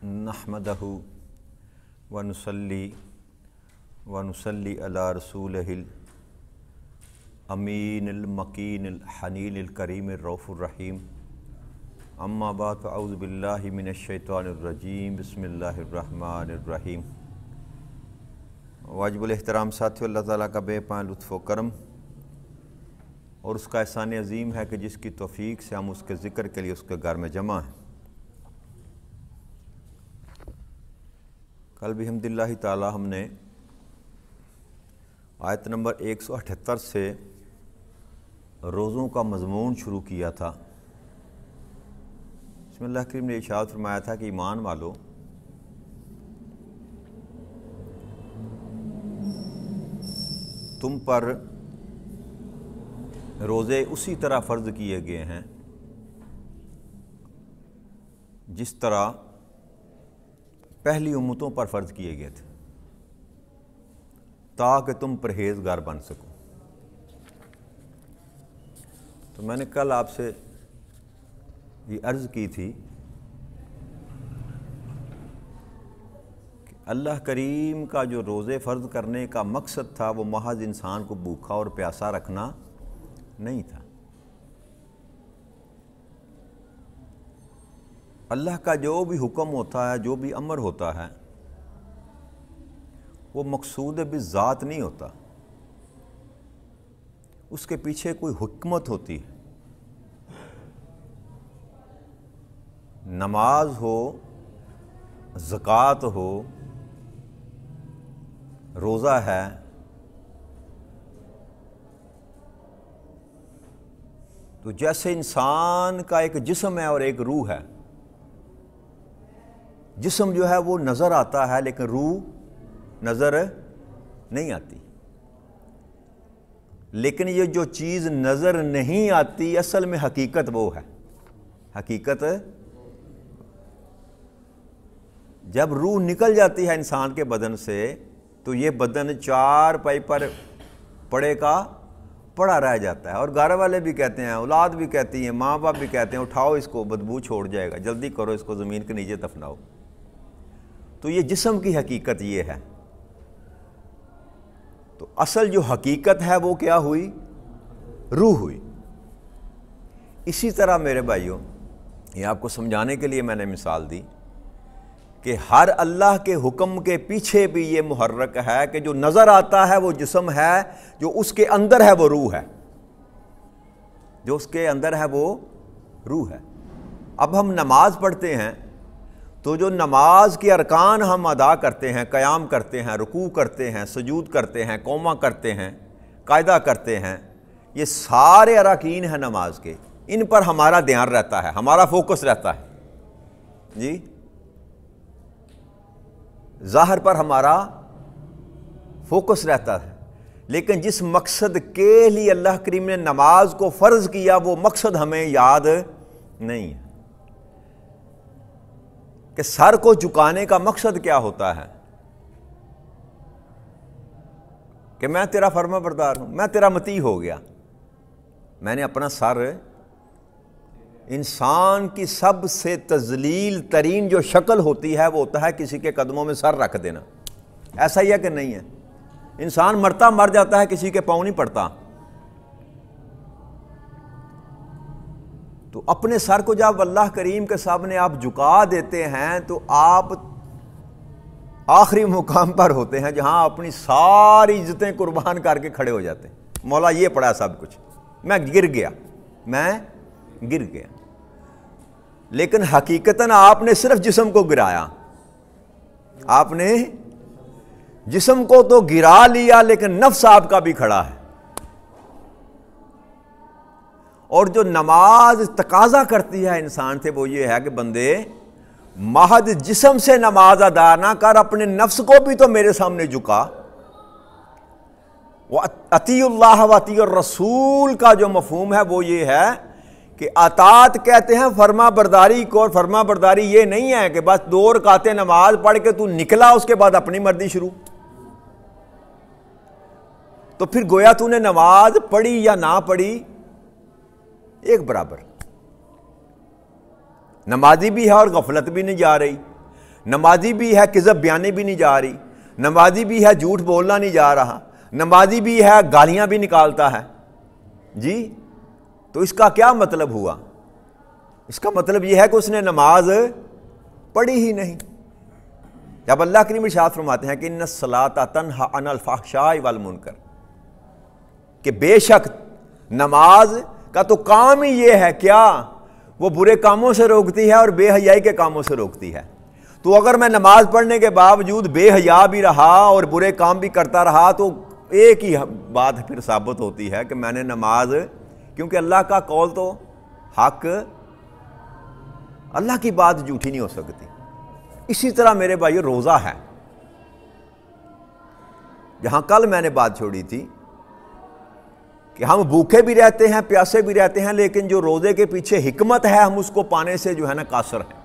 نحمدہ ونصلی علی رسولہ الامین المکین الحنین الکریم الرؤوف الرحیم اما بعد فاعوذ باللہ من الشیطان الرجیم بسم اللہ الرحمن الرحیم۔ واجب الاحترام ساتھیو، اللہ تعالیٰ کا بے پناہ لطف و کرم اور اس کا احسان عظیم ہے کہ جس کی توفیق سے ہم اس کے ذکر کے لیے اس کے گھر میں جمع ہیں۔ کل بھی الحمدللہ تعالیٰ ہم نے آیت نمبر 178 سے روزوں کا مضمون شروع کیا تھا۔ بسم اللہ کریم نے ارشاد فرمایا تھا کہ ایمان والو، تم پر روزے اسی طرح فرض کیے گئے ہیں جس طرح پہلی امتوں پر فرض کیے گئے تھے، تاکہ تم پرہیزگار بن سکو۔ تو میں نے کل آپ سے یہ عرض کی تھی کہ اللہ کریم کا جو روزے فرض کرنے کا مقصد تھا وہ محض انسان کو بھوکا اور پیاسا رکھنا نہیں تھا۔ اللہ کا جو بھی حکم ہوتا ہے، جو بھی امر ہوتا ہے، وہ مقصود بالذات نہیں ہوتا، اس کے پیچھے کوئی حکمت ہوتی ہے۔ نماز ہو، زکوٰۃ ہو، روزہ ہے، تو جیسے انسان کا ایک جسم ہے اور ایک روح ہے، جسم جو ہے وہ نظر آتا ہے لیکن روح نظر نہیں آتی۔ لیکن یہ جو چیز نظر نہیں آتی اصل میں حقیقت وہ ہے۔ حقیقت جب روح نکل جاتی ہے انسان کے بدن سے تو یہ بدن چار پائی پر پڑے کا پڑا رہ جاتا ہے، اور گھر والے بھی کہتے ہیں، اولاد بھی کہتی ہیں، ماں باپ بھی کہتے ہیں اٹھاؤ اس کو، بدبو چھوڑ جائے گا، جلدی کرو اس کو زمین کے نیچے دفناؤ۔ تو یہ جسم کی حقیقت یہ ہے۔ تو اصل جو حقیقت ہے وہ کیا ہوئی؟ روح ہوئی۔ اسی طرح میرے بھائیوں، یہ آپ کو سمجھانے کے لیے میں نے مثال دی کہ ہر اللہ کے حکم کے پیچھے بھی یہ محرک ہے کہ جو نظر آتا ہے وہ جسم ہے، جو اس کے اندر ہے وہ روح ہے، جو اس کے اندر ہے وہ روح ہے۔ اب ہم نماز پڑھتے ہیں تو جو نماز کے ارکان ہم ادا کرتے ہیں، قیام کرتے ہیں، رکوع کرتے ہیں، سجود کرتے ہیں، قومہ کرتے ہیں، قاعدہ کرتے ہیں، یہ سارے اراکین ہیں نماز کے، ان پر ہمارا دھیان رہتا ہے، ہمارا فوکس رہتا ہے جی، ظاہر پر ہمارا فوکس رہتا ہے۔ لیکن جس مقصد کے لیے اللہ کریم نے نماز کو فرض کیا وہ مقصد ہمیں یاد نہیں ہے کہ سر کو جھکانے کا مقصد کیا ہوتا ہے، کہ میں تیرا فرما بردار ہوں، میں تیرا مطیع ہو گیا۔ میں نے اپنا سر، انسان کی سب سے تذلیل ترین جو شکل ہوتی ہے وہ ہوتا ہے کسی کے قدموں میں سر رکھ دینا۔ ایسا ہی ہے کہ نہیں ہے؟ انسان مرتا مر جاتا ہے، کسی کے پاؤں نہیں پڑتا۔ تو اپنے سر کو جب اللہ کریم کے سامنے آپ جھکا دیتے ہیں تو آپ آخری مقام پر ہوتے ہیں جہاں اپنی ساری عزتیں قربان کر کے کھڑے ہو جاتے ہیں۔ مولا یہ پڑا سب کچھ، میں گر گیا۔ لیکن حقیقتاً آپ نے صرف جسم کو گرایا، آپ نے جسم کو تو گرا لیا لیکن نفس آپ کا بھی کھڑا ہے۔ اور جو نماز تقاضا کرتی ہے انسان سے وہ یہ ہے کہ بندے محض جسم سے نماز ادا نہ کر، اپنے نفس کو بھی تو میرے سامنے جھکا۔ اطیعوا اللہ و اطیعوا الرسول کا جو مفہوم ہے وہ یہ ہے کہ اطاعت کہتے ہیں فرما برداری کو، اور فرما برداری یہ نہیں ہے کہ بس 2 رکعتیں نماز پڑھ کے تو نکلا اس کے بعد اپنی مرضی شروع۔ تو پھر گویا تو نے نماز پڑھی یا نہ پڑھی ایک برابر، نمازی بھی ہے اور غفلت بھی نہیں جا رہی۔ نمازی بھی ہے کذب بیانی بھی نہیں جا رہی، نمازی بھی ہے جھوٹ بولنا نہیں جا رہا، نمازی بھی ہے گالیاں بھی نکالتا ہے جی، تو اس کا کیا مطلب ہوا؟ اس کا مطلب یہ ہے کہ اس نے نماز پڑھی ہی نہیں۔ جب اللہ کریم ارشاد فرماتے ہیں کہ ان الصلاۃ تنہی عن الفحشاء والمنکر، کہ بے شک نماز کا تو کام ہی یہ ہے، کیا وہ برے کاموں سے روکتی ہے اور بے حیائی کے کاموں سے روکتی ہے۔ تو اگر میں نماز پڑھنے کے باوجود بے حیا بھی رہا اور برے کام بھی کرتا رہا تو ایک ہی بات پھر ثابت ہوتی ہے کہ میں نے نماز، کیونکہ اللہ کا قول تو حق، اللہ کی بات جھوٹی نہیں ہو سکتی۔ اسی طرح میرے بھائیو روزہ ہے، جہاں کل میں نے بات چھوڑی تھی کہ ہم بھوکے بھی رہتے ہیں پیاسے بھی رہتے ہیں، لیکن جو روزے کے پیچھے حکمت ہے ہم اس کو پانے سے جو ہے نا قاصر ہیں۔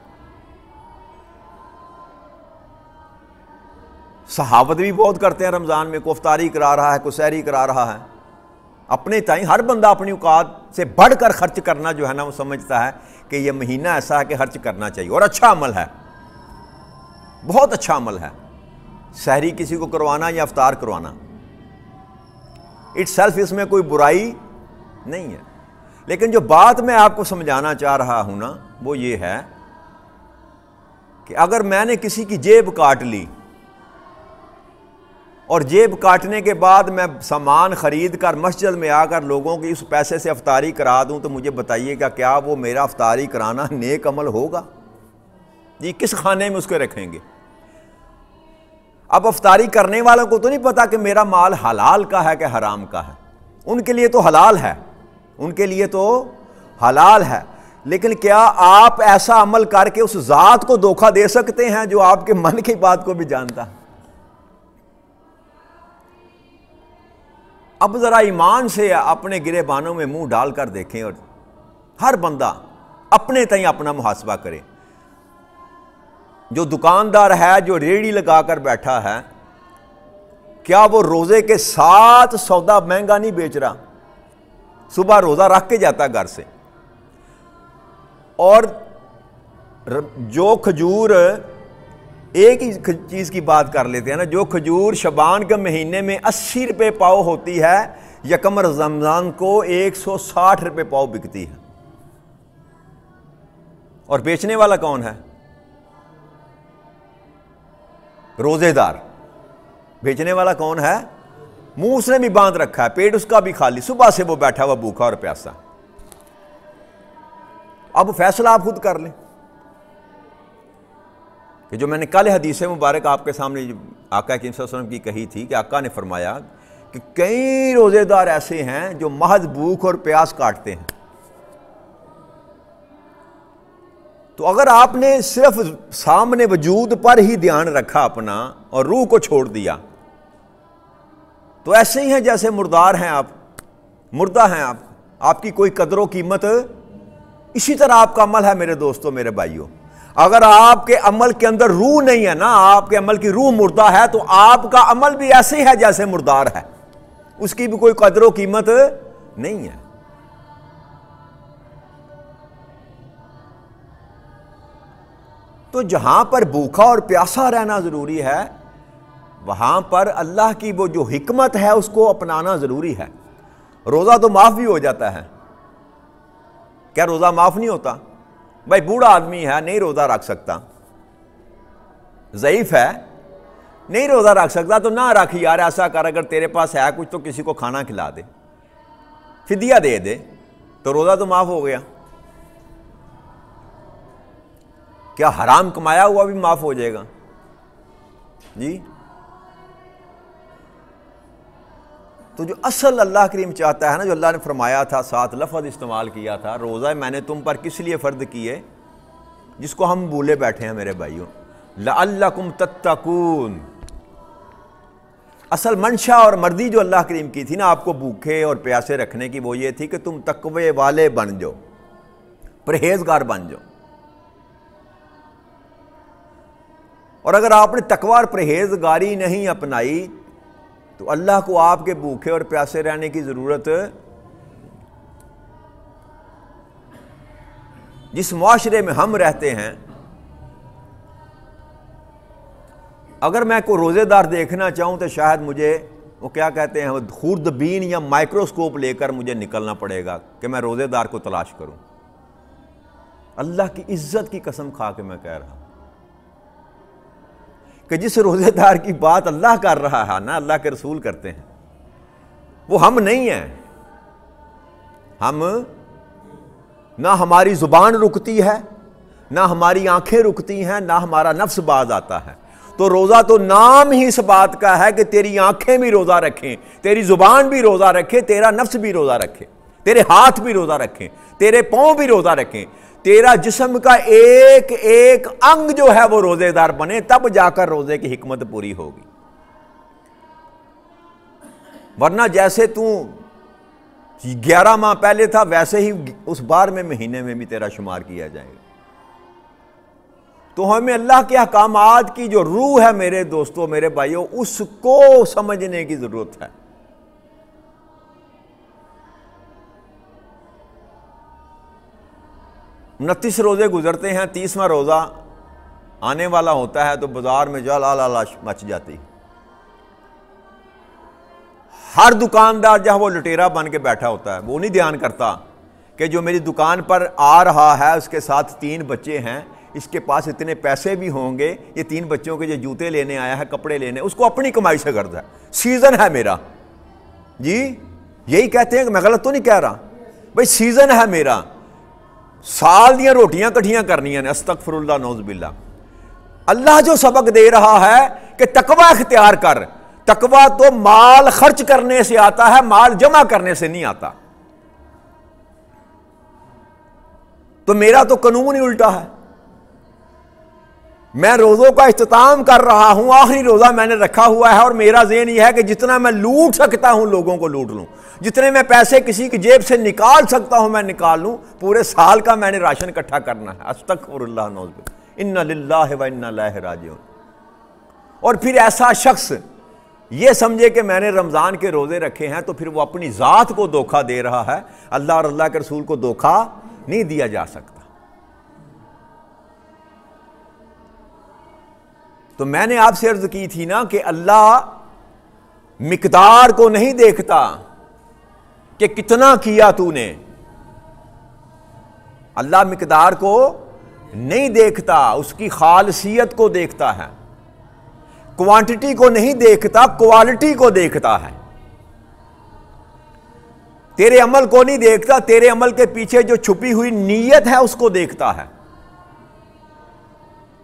صحابت بھی بہت کرتے ہیں رمضان میں، کوئی افطاری کرا رہا ہے، کوئی سحری کرا رہا ہے، اپنے تائیں ہر بندہ اپنی اوقات سے بڑھ کر خرچ کرنا جو ہے نا وہ سمجھتا ہے کہ یہ مہینہ ایسا ہے کہ خرچ کرنا چاہیے، اور اچھا عمل ہے، بہت اچھا عمل ہے سحری کسی کو کروانا یا افطار کروانا، اٹس سیلف اس میں کوئی برائی نہیں ہے۔ لیکن جو بات میں آپ کو سمجھانا چاہ رہا ہوں نا وہ یہ ہے کہ اگر میں نے کسی کی جیب کاٹ لی اور جیب کاٹنے کے بعد میں سامان خرید کر مسجد میں آ کر لوگوں کی اس پیسے سے افطاری کرا دوں، تو مجھے بتائیے گا کیا وہ میرا افطاری کرانا نیک عمل ہوگا؟ جی کس خانے میں اس کو رکھیں گے؟ اب افطاری کرنے والوں کو تو نہیں پتا کہ میرا مال حلال کا ہے کہ حرام کا ہے، ان کے لیے تو حلال ہے، ان کے لیے تو حلال ہے، لیکن کیا آپ ایسا عمل کر کے اس ذات کو دھوکہ دے سکتے ہیں جو آپ کے من کی بات کو بھی جانتا ہے؟ اب ذرا ایمان سے اپنے گریبانوں میں منہ ڈال کر دیکھیں اور ہر بندہ اپنے تئیں اپنا محاسبہ کرے۔ جو دکاندار ہے، جو ریڑھی لگا کر بیٹھا ہے، کیا وہ روزے کے ساتھ سودا مہنگا نہیں بیچ رہا؟ صبح روزہ رکھ کے جاتا گھر سے، اور جو کھجور، ایک ہی چیز کی بات کر لیتے ہیں نا، جو کھجور شعبان کے مہینے میں 80 روپے پاؤ ہوتی ہے، یکم رمضان کو 160 روپے پاؤ بکتی ہے، اور بیچنے والا کون ہے؟ روزے دار۔ بیچنے والا کون ہے؟ منہ اس نے بھی باندھ رکھا ہے، پیٹ اس کا بھی خالی، صبح سے وہ بیٹھا ہوا بھوکا اور پیاسا۔ اب فیصلہ آپ خود کر لیں کہ جو میں نے کل حدیث مبارک آپ کے سامنے آقا کریم صلی اللہ علیہ وسلم کی کہی تھی کہ آقا نے فرمایا کہ کئی روزے دار ایسے ہیں جو محض بھوک اور پیاس کاٹتے ہیں۔ تو اگر آپ نے صرف سامنے وجود پر ہی دھیان رکھا اپنا اور روح کو چھوڑ دیا تو ایسے ہی ہیں جیسے مردار ہیں آپ، مردہ ہیں آپ کی کوئی قدر و قیمت۔ اسی طرح آپ کا عمل ہے میرے دوستوں، میرے بھائیوں، اگر آپ کے عمل کے اندر روح نہیں ہے نا، آپ کے عمل کی روح مردہ ہے، تو آپ کا عمل بھی ایسے ہی ہے جیسے مردار ہے، اس کی بھی کوئی قدر و قیمت نہیں ہے۔ تو جہاں پر بھوکا اور پیاسا رہنا ضروری ہے، وہاں پر اللہ کی وہ جو حکمت ہے اس کو اپنانا ضروری ہے۔ روزہ تو معاف بھی ہو جاتا ہے، کیا روزہ معاف نہیں ہوتا؟ بھائی بوڑھا آدمی ہے، نہیں روزہ رکھ سکتا، ضعیف ہے، نہیں روزہ رکھ سکتا، تو نہ رکھ یار، ایسا کر اگر تیرے پاس ہے کچھ تو کسی کو کھانا کھلا دے، فدیہ دے دے، تو روزہ تو معاف ہو گیا۔ کیا حرام کمایا ہوا بھی معاف ہو جائے گا؟ جی تو جو اصل اللہ کریم چاہتا ہے نا، جو اللہ نے فرمایا تھا، 7 لفظ استعمال کیا تھا، روزہ میں نے تم پر کس لیے فرض کیے، جس کو ہم بھولے بیٹھے ہیں میرے بھائیوں، لعلکم تتقون۔ اصل منشا اور مردی جو اللہ کریم کی تھی نا آپ کو بھوکے اور پیاسے رکھنے کی، وہ یہ تھی کہ تم تقوی والے بن جاؤ، پرہیزگار بن جاؤ۔ اور اگر آپ نے تقوی اور پرہیزگاری نہیں اپنائی تو اللہ کو آپ کے بھوکے اور پیاسے رہنے کی ضرورت۔ جس معاشرے میں ہم رہتے ہیں اگر میں کوئی روزے دار دیکھنا چاہوں تو شاید مجھے وہ کیا کہتے ہیں خوردبین یا مائکروسکوپ لے کر مجھے نکلنا پڑے گا کہ میں روزے دار کو تلاش کروں۔ اللہ کی عزت کی قسم کھا کے میں کہہ رہا ہوں کہ جس روزے دار کی بات اللہ کر رہا ہے نا، اللہ کے رسول کرتے ہیں، وہ ہم نہیں ہیں۔ ہم نہ ہماری زبان رکتی ہے، نہ ہماری آنکھیں رکتی ہیں، نہ ہمارا نفس باز آتا ہے۔ تو روزہ تو نام ہی اس بات کا ہے کہ تیری آنکھیں بھی روزہ رکھیں، تیری زبان بھی روزہ رکھے، تیرا نفس بھی روزہ رکھے، تیرے ہاتھ بھی روزہ رکھیں، تیرے پاؤں بھی روزہ رکھیں، تیرا جسم کا ایک ایک انگ جو ہے وہ روزے دار بنے، تب جا کر روزے کی حکمت پوری ہوگی۔ ورنہ جیسے تو 11 ماہ پہلے تھا ویسے ہی اس 12ویں مہینے میں بھی تیرا شمار کیا جائے گا۔ تو ہمیں اللہ کے احکامات کی جو روح ہے میرے دوستو، میرے بھائیو، اس کو سمجھنے کی ضرورت ہے۔ 29 روزے گزرتے ہیں، 30واں روزہ آنے والا ہوتا ہے تو بازار میں جال مچ جاتی۔ ہر دکاندار جہاں وہ لٹیرا بن کے بیٹھا ہوتا ہے، وہ نہیں دھیان کرتا کہ جو میری دکان پر آ رہا ہے اس کے ساتھ 3 بچے ہیں، اس کے پاس اتنے پیسے بھی ہوں گے، یہ 3 بچوں کے جو جوتے لینے آیا ہے، کپڑے لینے، اس کو اپنی کمائی سے غرض ہے، سیزن ہے میرا۔ جی یہی کہتے ہیں کہ میں غلط تو نہیں کہہ رہا بھائی، سیزن ہے میرا، سال دیاں روٹیاں کٹھیاں کرنیاں نے، استغفر اللہ نعوذ باللہ۔ اللہ جو سبق دے رہا ہے کہ تقوی اختیار کر، تقوی تو مال خرچ کرنے سے آتا ہے، مال جمع کرنے سے نہیں آتا۔ تو میرا تو قانون ہی الٹا ہے، میں روزوں کا اختتام کر رہا ہوں، آخری روزہ میں نے رکھا ہوا ہے، اور میرا ذہن یہ ہے کہ جتنا میں لوٹ سکتا ہوں لوگوں کو لوٹ لوں، جتنے میں پیسے کسی کی جیب سے نکال سکتا ہوں میں نکال لوں، پورے سال کا میں نے راشن اکٹھا کرنا ہے۔ استغفر اللہ نعوذ باللہ، انا للہ و انا الیہ راجعون۔ اور پھر ایسا شخص یہ سمجھے کہ میں نے رمضان کے روزے رکھے ہیں تو پھر وہ اپنی ذات کو دھوکہ دے رہا ہے، اللہ اور اللہ کے رسول کو دھوکہ نہیں دیا جا سکتا۔ تو میں نے آپ سے عرض کی تھی نا کہ اللہ مقدار کو نہیں دیکھتا کہ کتنا کیا تو نے، اللہ مقدار کو نہیں دیکھتا، اس کی خالصیت کو دیکھتا ہے، کوانٹٹی کو نہیں دیکھتا، کوالٹی کو دیکھتا ہے۔ تیرے عمل کو نہیں دیکھتا، تیرے عمل کے پیچھے جو چھپی ہوئی نیت ہے اس کو دیکھتا ہے۔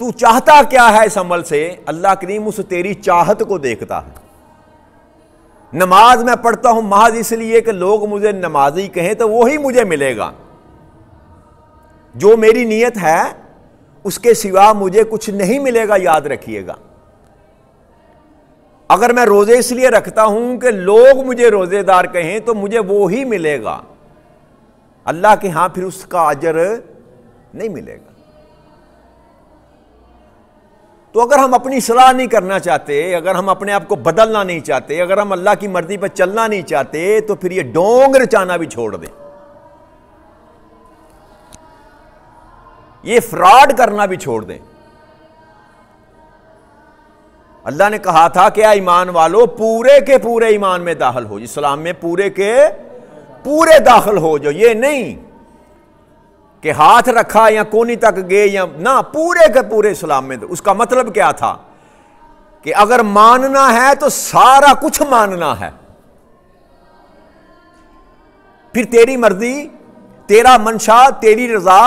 تو چاہتا کیا ہے اس عمل سے، اللہ کریم اس تیری چاہت کو دیکھتا ہے۔ نماز میں پڑھتا ہوں محض اس لیے کہ لوگ مجھے نمازی کہیں تو وہی مجھے ملے گا، جو میری نیت ہے اس کے سوا مجھے کچھ نہیں ملے گا، یاد رکھیے گا۔ اگر میں روزے اس لیے رکھتا ہوں کہ لوگ مجھے روزے دار کہیں تو مجھے وہی ملے گا، اللہ کے ہاں پھر اس کا اجر نہیں ملے گا۔ تو اگر ہم اپنی اصلاح نہیں کرنا چاہتے، اگر ہم اپنے آپ کو بدلنا نہیں چاہتے، اگر ہم اللہ کی مرضی پہ چلنا نہیں چاہتے، تو پھر یہ ڈونگ رچانا بھی چھوڑ دیں، یہ فراڈ کرنا بھی چھوڑ دیں۔ اللہ نے کہا تھا کہ اے ایمان والو پورے کے پورے ایمان میں داخل ہو، اسلام میں پورے کے پورے داخل ہو جو، یہ نہیں کہ ہاتھ رکھا یا کونی تک گئے یا نہ، پورے کے پورے اسلام میں۔ اس کا مطلب کیا تھا کہ اگر ماننا ہے تو سارا کچھ ماننا ہے، پھر تیری مرضی، تیرا منشا، تیری رضا،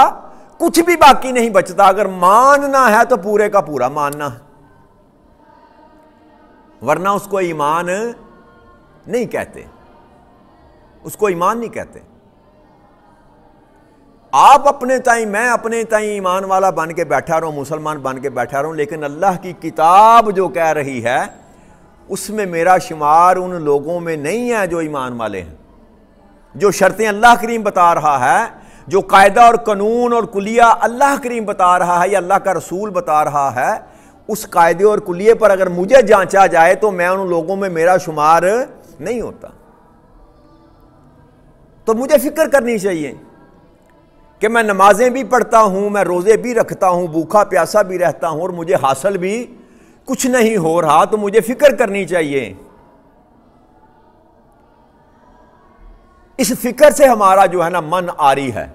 کچھ بھی باقی نہیں بچتا۔ اگر ماننا ہے تو پورے کا پورا ماننا ہے، ورنہ اس کو ایمان نہیں کہتے، اس کو ایمان نہیں کہتے۔ آپ اپنے تائیں، میں اپنے تائیں ایمان والا بن کے بیٹھا رہوں، مسلمان بن کے بیٹھا رہوں، لیکن اللہ کی کتاب جو کہہ رہی ہے اس میں میرا شمار ان لوگوں میں نہیں ہے جو ایمان والے ہیں۔ جو شرطیں اللہ کریم بتا رہا ہے، جو قاعدہ اور قانون اور کلیہ اللہ کریم بتا رہا ہے یا اللہ کا رسول بتا رہا ہے، اس قاعدے اور کلیے پر اگر مجھے جانچا جائے تو میں ان لوگوں میں میرا شمار نہیں ہوتا۔ تو مجھے فکر کرنی چاہیے کہ میں نمازیں بھی پڑھتا ہوں، میں روزے بھی رکھتا ہوں، بھوکا پیاسا بھی رہتا ہوں، اور مجھے حاصل بھی کچھ نہیں ہو رہا تو مجھے فکر کرنی چاہیے. اس فکر سے ہمارا جو ہے نا من آری ہے.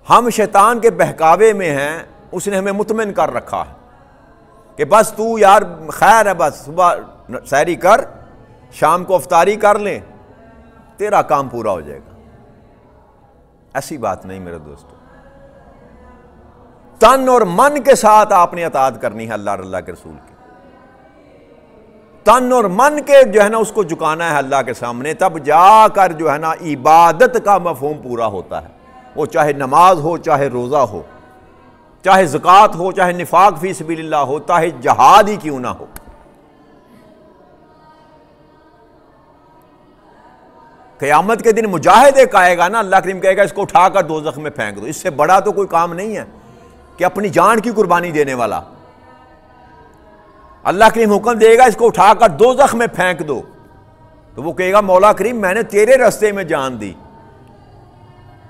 ہم شیطان کے بہکاوے میں ہیں. اس نے ہمیں مطمئن کر رکھا ہے کہ بس تو یار خیر ہے، بس صبح سحری کر، شام کو افطاری کر لیں، تیرا کام پورا ہو جائے گا. ایسی بات نہیں میرے دوستو. تن اور من کے ساتھ آپ نے اطاعت کرنی ہے اللہ اور اللہ کے رسول کی. تن اور من کے جو ہے نا اس کو جھکانا ہے اللہ کے سامنے، تب جا کر جو ہے نا عبادت کا مفہوم پورا ہوتا ہے. وہ چاہے نماز ہو، چاہے روزہ ہو، چاہے زکوٰۃ ہو، چاہے نفاق فی سبیل اللہ ہو، چاہے جہاد ہی کیوں نہ ہو. قیامت کے دن مجاہد ایک آئے گا نا، اللہ کریم کہے گا اس کو اٹھا کر دوزخ میں پھینک دو. اس سے بڑا تو کوئی کام نہیں ہے کہ اپنی جان کی قربانی دینے والا. اللہ کریم حکم دے گا اس کو اٹھا کر دوزخ میں پھینک دو، تو وہ کہے گا مولا کریم میں نے تیرے راستے میں جان دی،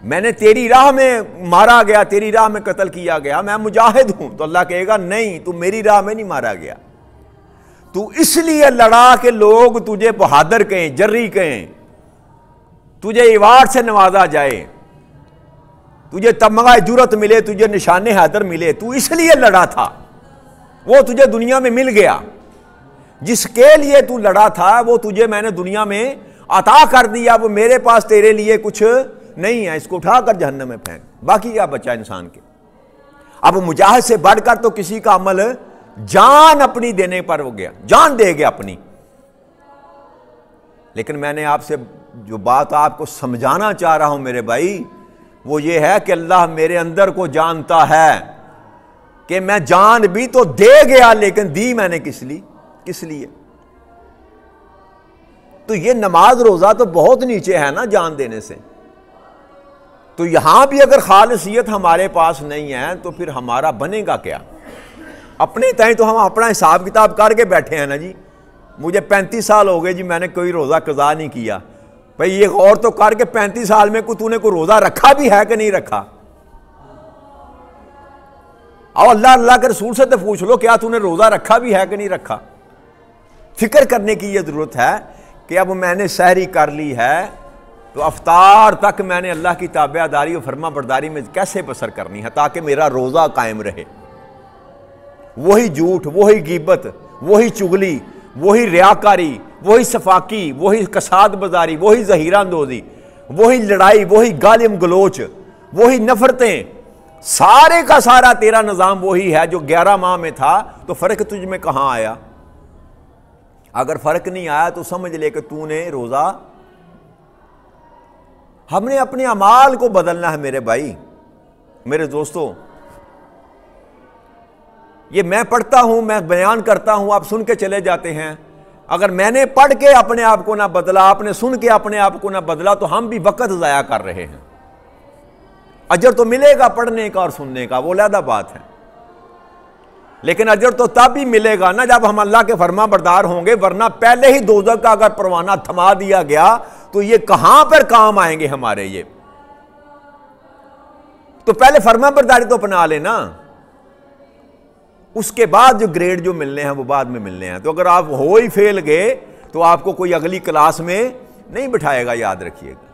میں نے تیری راہ میں مارا گیا، تیری راہ میں قتل کیا گیا، میں مجاہد ہوں. تو اللہ کہے گا نہیں، تو میری راہ میں نہیں مارا گیا، تو اس لیے لڑا کہ لوگ تجھے بہادر کہیں، جری کہیں، تجھے ایوارڈ سے نوازا جائے، تجھے تمغہ جرت ملے، تجھے نشان حیدر ملے. تو اس لیے لڑا تھا، وہ تجھے دنیا میں مل گیا. جس کے لیے تو لڑا تھا وہ تجھے میں نے دنیا میں عطا کر دیا. وہ میرے پاس تیرے لیے کچھ نہیں ہے، اس کو اٹھا کر جہنم میں پھینک. باقی کیا بچا انسان کے؟ اب مجاہد سے بڑھ کر تو کسی کا عمل جان اپنی دینے پر ہو گیا، جان دے گیا اپنی. لیکن میں نے آپ سے جو بات آپ کو سمجھانا چاہ رہا ہوں میرے بھائی، وہ یہ ہے کہ اللہ میرے اندر کو جانتا ہے کہ میں جان بھی تو دے گیا، لیکن دی میں نے کس لیے. تو یہ نماز روزہ تو بہت نیچے ہے نا جان دینے سے. تو یہاں بھی اگر خالصیت ہمارے پاس نہیں ہے تو پھر ہمارا بنے گا کیا؟ اپنے تئیں تو ہم اپنا حساب کتاب کر کے بیٹھے ہیں نا جی. مجھے 35 سال ہو گئے جی، میں نے کوئی روزہ قضا نہیں کیا. بھئی یہ غور تو کر کے 35 سال میں تو نے کوئی روزہ رکھا بھی ہے کہ نہیں رکھا؟ اور اللہ کے رسول سے تو پوچھ لو کیا تو نے روزہ رکھا بھی ہے کہ نہیں رکھا. فکر کرنے کی یہ ضرورت ہے کہ اب میں نے سحری کر لی ہے تو افطار تک میں نے اللہ کی تابع داری و فرما برداری میں کیسے بسر کرنی ہے تاکہ میرا روزہ قائم رہے. وہی جھوٹ، وہی غیبت، وہی چغلی، وہی ریاکاری، وہی صفاقی، وہی کساد بازاری، وہی ظہیرہ اندوزی، وہی لڑائی، وہی گالم گلوچ، وہی نفرتیں، سارے کا سارا تیرا نظام وہی ہے جو 11 ماہ میں تھا. تو فرق تجھ میں کہاں آیا؟ اگر فرق نہیں آیا تو سمجھ لے کہ تو نے روزہ. ہم نے اپنے اعمال کو بدلنا ہے میرے بھائی، میرے دوستو. یہ میں پڑھتا ہوں، میں بیان کرتا ہوں، آپ سن کے چلے جاتے ہیں. اگر میں نے پڑھ کے اپنے آپ کو نہ بدلا، آپ نے سن کے اپنے آپ کو نہ بدلا، تو ہم بھی وقت ضائع کر رہے ہیں. اجر تو ملے گا پڑھنے کا اور سننے کا، وہ علیحدہ بات ہے، لیکن اجر تو تب ہی ملے گا نا جب ہم اللہ کے فرما بردار ہوں گے. ورنہ پہلے ہی دوزخ کا اگر پروانہ تھما دیا گیا تو یہ کہاں پر کام آئیں گے ہمارے. یہ تو پہلے فرما برداری تو اپنا لینا، اس کے بعد جو گریڈ جو ملنے ہیں وہ بعد میں ملنے ہیں. تو اگر آپ ہو ہی فیل گئے تو آپ کو کوئی اگلی کلاس میں نہیں بٹھائے گا، یاد رکھیے گا.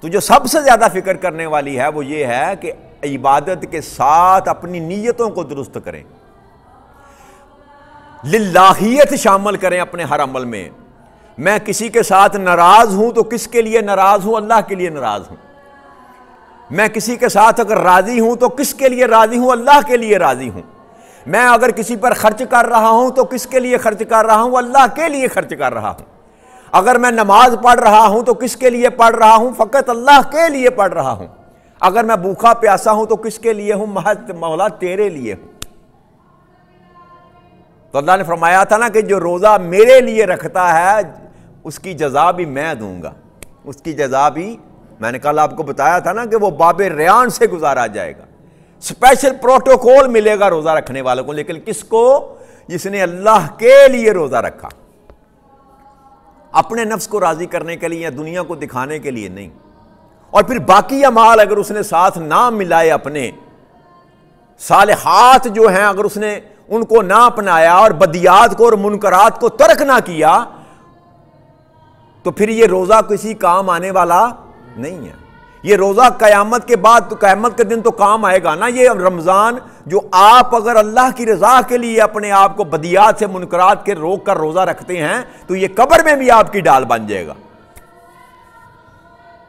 تو جو سب سے زیادہ فکر کرنے والی ہے وہ یہ ہے کہ عبادت کے ساتھ اپنی نیتوں کو درست کریں، للہیت شامل کریں اپنے ہر عمل میں. میں کسی کے ساتھ ناراض ہوں تو کس کے لیے ناراض ہوں؟ اللہ کے لیے ناراض ہوں. میں کسی کے ساتھ اگر راضی ہوں تو کس کے لیے راضی ہوں؟ اللہ کے لیے راضی ہوں. میں اگر کسی پر خرچ کر رہا ہوں تو کس کے لیے خرچ کر رہا ہوں؟ اللہ کے لیے خرچ کر رہا ہوں. اگر میں نماز پڑھ رہا ہوں تو کس کے لیے پڑھ رہا ہوں؟ فقط اللہ کے لیے پڑھ رہا ہوں. اگر میں بھوکا پیاسا ہوں تو کس کے لیے ہوں؟ محض مولا تیرے لیے ہوں. تو اللہ نے فرمایا تھا نا کہ جو روزہ میرے لیے رکھتا ہے اس کی جزا بھی میں دوں گا. اس کی جزا بھی میں نے کل آپ کو بتایا تھا نا کہ وہ باب ریان سے گزارا جائے گا. اسپیشل پروٹوکول ملے گا روزہ رکھنے والوں کو. لیکن کس کو؟ جس نے اللہ کے لیے روزہ رکھا، اپنے نفس کو راضی کرنے کے لیے یا دنیا کو دکھانے کے لیے نہیں. اور پھر باقی اعمال اگر اس نے ساتھ نہ ملائے اپنے، صالحات جو ہیں اگر اس نے ان کو نہ اپنایا اور بدیات کو اور منکرات کو ترک نہ کیا تو پھر یہ روزہ کسی کام آنے والا نہیں ہے. یہ روزہ قیامت کے بعد تو قیامت کے دن تو کام آئے گا نا. یہ رمضان جو آپ اگر اللہ کی رضا کے لیے اپنے آپ کو بدیات سے منکرات کے روک کر روزہ رکھتے ہیں تو یہ قبر میں بھی آپ کی ڈال بن جائے گا.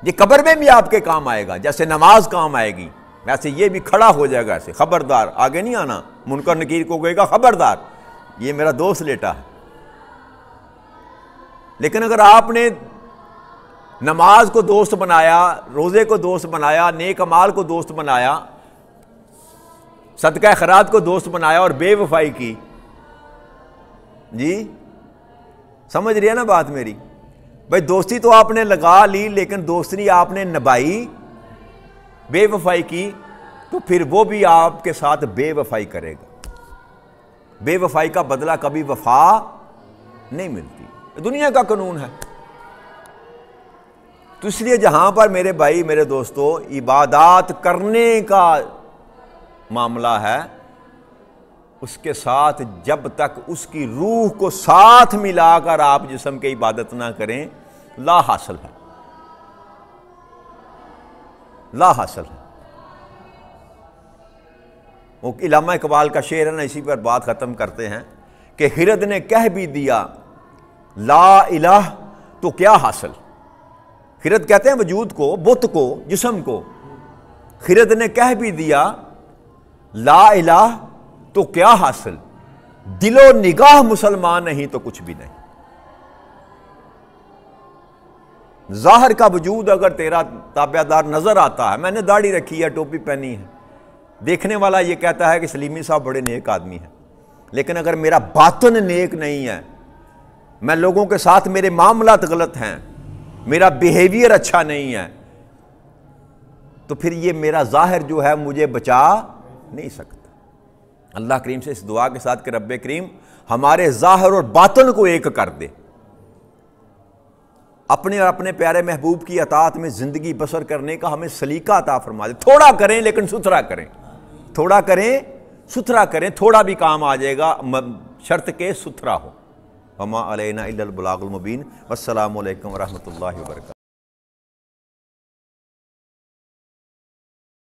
یہ قبر میں بھی آپ کے کام آئے گا. جیسے نماز کام آئے گی ویسے یہ بھی کھڑا ہو جائے گا ایسے, خبردار آگے نہیں آنا. منکر نکیر کو کہے گا خبردار یہ میرا دوست لیٹا ہے. لیکن اگر آپ نے نماز کو دوست بنایا, روزے کو دوست بنایا, نیک اعمال کو دوست بنایا, صدقہ خیرات کو دوست بنایا اور بے وفائی کی, جی سمجھ رہے ہیں نا بات میری؟ بھائی دوستی تو آپ نے لگا لی لیکن دوستی آپ نے نبھائی, بے وفائی کی, تو پھر وہ بھی آپ کے ساتھ بے وفائی کرے گا. بے وفائی کا بدلہ کبھی وفا نہیں ملتی, دنیا کا قانون ہے. تو اس لیے جہاں پر میرے بھائی میرے دوستو عبادات کرنے کا معاملہ ہے, اس کے ساتھ جب تک اس کی روح کو ساتھ ملا کر آپ جسم کی عبادت نہ کریں لا حاصل ہے, لا حاصل ہے. وہ علامہ اقبال کا شعر ہے نا, اسی پر بات ختم کرتے ہیں کہ خرد نے کہہ بھی دیا لا الہ تو کیا حاصل. خرد کہتے ہیں وجود کو, بت کو, جسم کو. خرد نے کہہ بھی دیا لا الہ تو کیا حاصل, دل و نگاہ مسلمان نہیں تو کچھ بھی نہیں. ظاہر کا وجود اگر تیرا تابع دار نظر آتا ہے, میں نے داڑھی رکھی ہے, ٹوپی پہنی ہے, دیکھنے والا یہ کہتا ہے کہ سلیمی صاحب بڑے نیک آدمی ہیں, لیکن اگر میرا باطن نیک نہیں ہے, میں لوگوں کے ساتھ میرے معاملات غلط ہیں, میرا بیہیویئر اچھا نہیں ہے, تو پھر یہ میرا ظاہر جو ہے مجھے بچا نہیں سکتا. اللہ کریم سے اس دعا کے ساتھ کہ رب کریم ہمارے ظاہر اور باطن کو ایک کر دے, اپنے اور اپنے پیارے محبوب کی اطاعت میں زندگی بسر کرنے کا ہمیں سلیقہ عطا فرما دے. تھوڑا کریں لیکن ستھرا کریں, تھوڑا کریں ستھرا کریں, تھوڑا بھی کام آ جائے گا شرط کے ستھرا ہو. وما علینا الا البلاغ المبین. والسلام علیکم ورحمۃ اللہ وبرکاتہ.